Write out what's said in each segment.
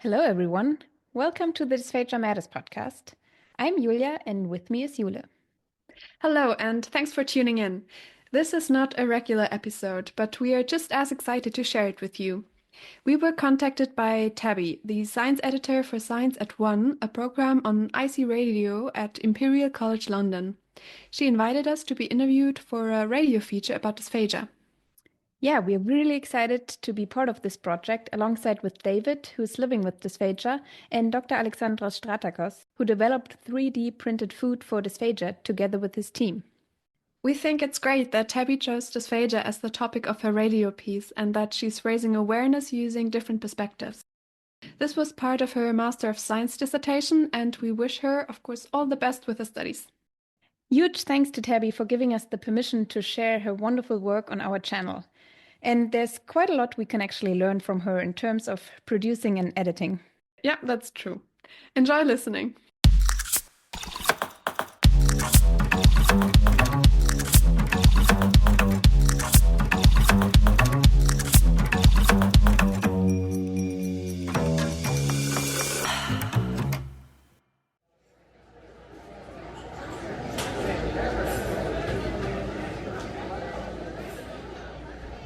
Hello, everyone. Welcome to the Dysphagia Matters podcast. I'm Julia, and with me is Jule. Hello, and thanks for tuning in. This is not a regular episode, but we are just as excited to share it with you. We were contacted by Tabby, the science editor for Science at One, a program on IC Radio at Imperial College London. She invited us to be interviewed for a radio feature about dysphagia. Yeah, we're really excited to be part of this project alongside with David, who's living with dysphagia, and Dr. Alexandros Stratakos, who developed 3D printed food for dysphagia together with his team. We think it's great that Tabby chose dysphagia as the topic of her radio piece and that she's raising awareness using different perspectives. This was part of her Master of Science dissertation, and we wish her, of course, all the best with her studies. Huge thanks to Tabby for giving us the permission to share her wonderful work on our channel. And there's quite a lot we can actually learn from her in terms of producing and editing. Yeah, that's true. Enjoy listening.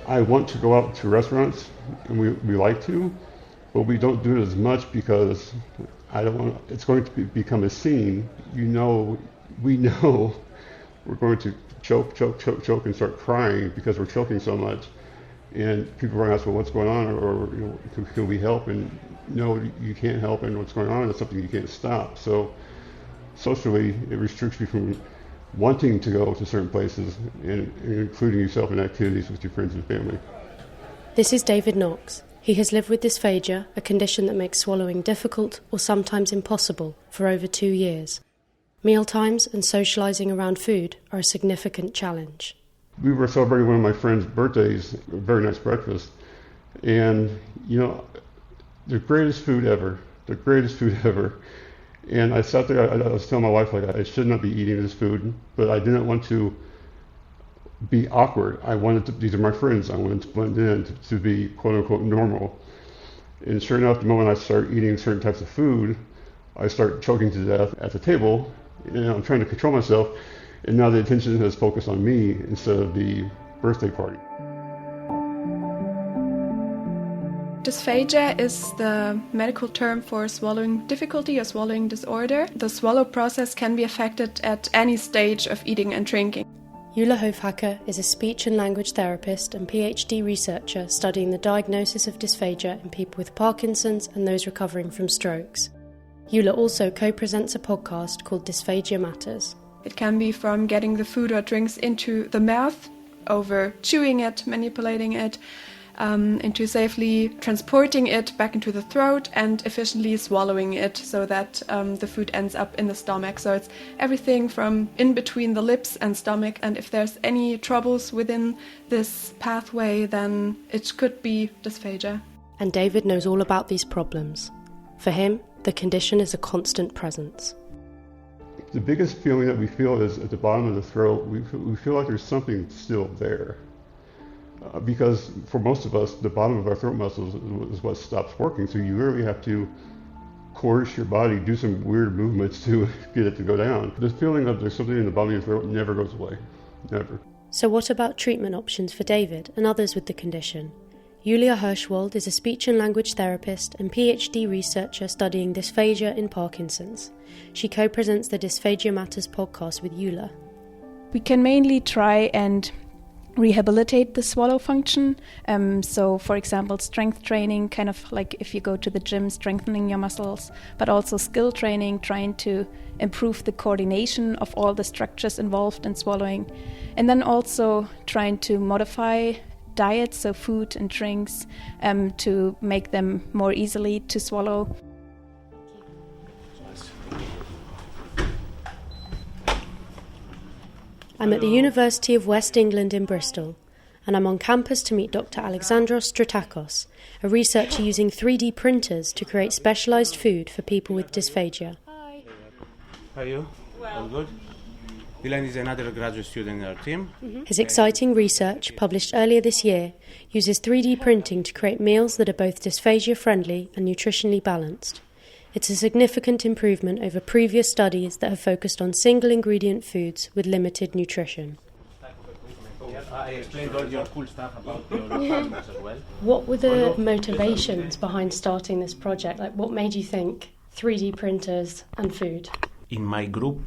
I want to go out to restaurants, and we like to, but we don't do it as much because I don't want. It's going to become a scene. We know we're going to choke, and start crying because we're choking so much, and people are going to ask, well, what's going on, or can we help? And no, you can't help, and what's going on is something you can't stop. So socially, it restricts you from wanting to go to certain places and including yourself in activities with your friends and family. This is David Knox. He has lived with dysphagia, a condition that makes swallowing difficult or sometimes impossible, for over 2 years. Mealtimes and socialising around food are a significant challenge. We were celebrating one of my friend's birthdays, a very nice breakfast, and the greatest food ever. And I sat there, I was telling my wife, I should not be eating this food, but I didn't want to be awkward. These are my friends, I wanted to blend in, to be quote unquote normal. And sure enough, the moment I start eating certain types of food, I start choking to death at the table, and I'm trying to control myself, and now the attention has focused on me instead of the birthday party. Dysphagia is the medical term for swallowing difficulty or swallowing disorder. The swallow process can be affected at any stage of eating and drinking. Jule Hofhacker is a speech and language therapist and PhD researcher studying the diagnosis of dysphagia in people with Parkinson's and those recovering from strokes. Jule also co-presents a podcast called Dysphagia Matters. It can be from getting the food or drinks into the mouth, over chewing it, manipulating it, into safely transporting it back into the throat and efficiently swallowing it so that the food ends up in the stomach. So it's everything from in between the lips and stomach, and if there's any troubles within this pathway, then it could be dysphagia. And David knows all about these problems. For him, the condition is a constant presence. The biggest feeling that we feel is at the bottom of the throat. We feel like there's something still there. Because for most of us, the bottom of our throat muscles is what stops working. So you really have to coerce your body, do some weird movements to get it to go down. The feeling of there's something in the bottom of your throat never goes away. Never. So what about treatment options for David and others with the condition? Julia Hirschwald is a speech and language therapist and PhD researcher studying dysphagia in Parkinson's. She co-presents the Dysphagia Matters podcast with Jule. We can mainly try and rehabilitate the swallow function. So, for example, strength training, kind of like if you go to the gym, strengthening your muscles, but also skill training, trying to improve the coordination of all the structures involved in swallowing. And then also trying to modify diets, so food and drinks, to make them more easily to swallow. I'm at the University of West England in Bristol, and I'm on campus to meet Dr. Alexandros Stratakos, a researcher using 3D printers to create specialised food for people with dysphagia. Hi. How are you? Well. All good? Dylan is another graduate student in our team. His exciting research, published earlier this year, uses 3D printing to create meals that are both dysphagia-friendly and nutritionally balanced. It's a significant improvement over previous studies that have focused on single-ingredient foods with limited nutrition. I explained all your cool stuff about your partners as well. What were the motivations behind starting this project? Like, what made you think 3D printers and food? In my group,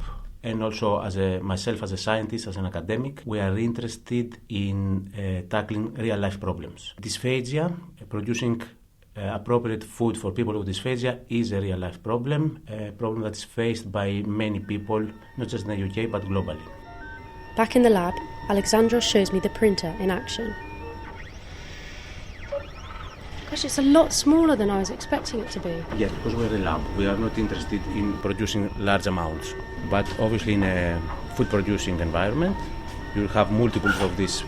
and also myself as a scientist, as an academic, we are interested in tackling real-life problems. Dysphagia, producing appropriate food for people with dysphagia, is a real-life problem, a problem that is faced by many people, not just in the UK, but globally. Back in the lab, Alexandros shows me the printer in action. Gosh, it's a lot smaller than I was expecting it to be. Yes, because we're a lab. We are not interested in producing large amounts. But obviously in a food-producing environment, you'll have multiples of these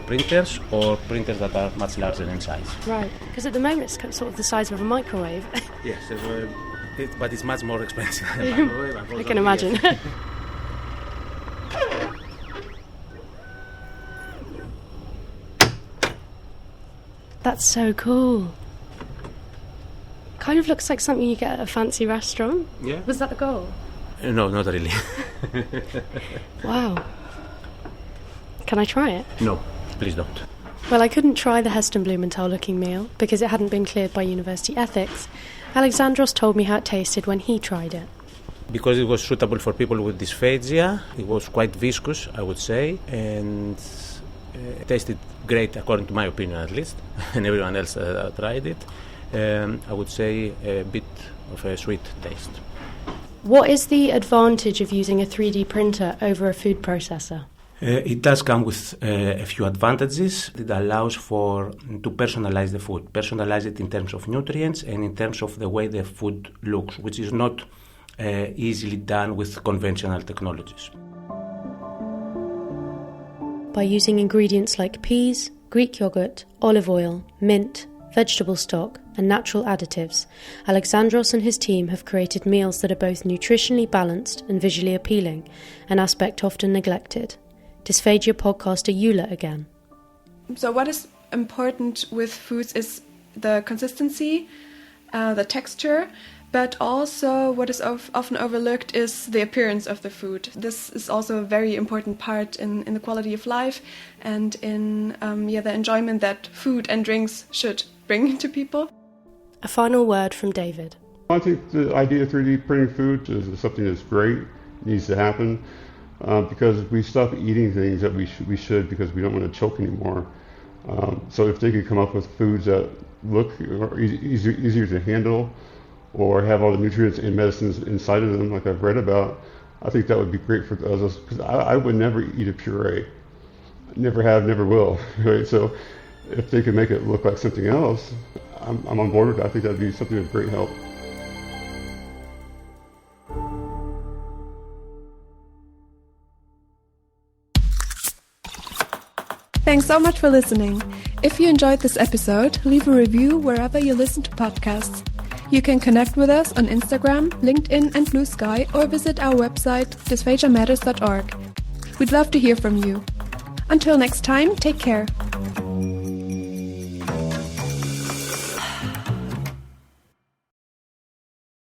printers or printers that are much larger in size. Right, because at the moment it's sort of the size of a microwave. Yes, but it's much more expensive than a microwave. I can imagine. Yes. That's so cool. Kind of looks like something you get at a fancy restaurant. Yeah. Was that the goal? No, not really. Wow. Can I try it? No, please don't. Well, I couldn't try the Heston Blumenthal-looking meal because it hadn't been cleared by university ethics. Alexandros told me how it tasted when he tried it. Because it was suitable for people with dysphagia, it was quite viscous, I would say, and it tasted great, according to my opinion at least, and everyone else tried it. I would say a bit of a sweet taste. What is the advantage of using a 3D printer over a food processor? It does come with a few advantages. It allows to personalize the food, personalize it in terms of nutrients and in terms of the way the food looks, which is not easily done with conventional technologies. By using ingredients like peas, Greek yogurt, olive oil, mint, vegetable stock, and natural additives, Alexandros and his team have created meals that are both nutritionally balanced and visually appealing, an aspect often neglected. Dysphagia podcaster Eula again. So what is important with foods is the consistency, the texture, but also what is often overlooked is the appearance of the food. This is also a very important part in the quality of life and in the enjoyment that food and drinks should bring to people. A final word from David. I think the idea of 3D printing food is something that's great, needs to happen, because we stop eating things that we should because we don't want to choke anymore. So if they could come up with foods that look easier to handle, or have all the nutrients and medicines inside of them, like I've read about, I think that would be great for us. Because I would never eat a puree, never have, never will. Right? So if they could make it look like something else, I'm on board with that. I think that'd be something of great help. Thanks so much for listening. If you enjoyed this episode, leave a review wherever you listen to podcasts. You can connect with us on Instagram, LinkedIn and Blue Sky, or visit our website dysphagiamatters.org. We'd love to hear from you. Until next time, take care.